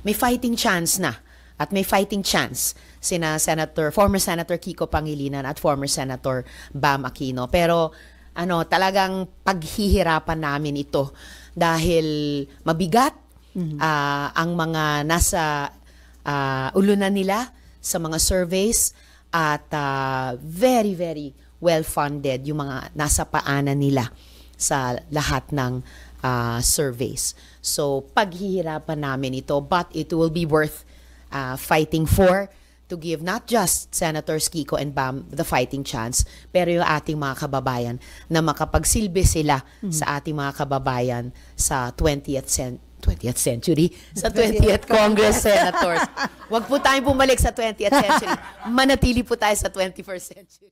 may fighting chance na. At may fighting chance sina former Senator Kiko Pangilinan at former Senator Bam Aquino. Pero talagang paghihirapan namin ito dahil mabigat ang mga nasa ulunan nila sa mga surveys at very, very well-funded yung mga nasa paanan nila sa lahat ng surveys. So, paghihirapan namin ito, but it will be worth fighting for, to give not just Senators Kiko and Bam the fighting chance, pero yung ating mga kababayan na makapagsilbi sila sa ating mga kababayan sa 20th century, sa 20th Congress Senators. Huwag po tayong bumalik sa 20th century. Manatili po tayo sa 21st century.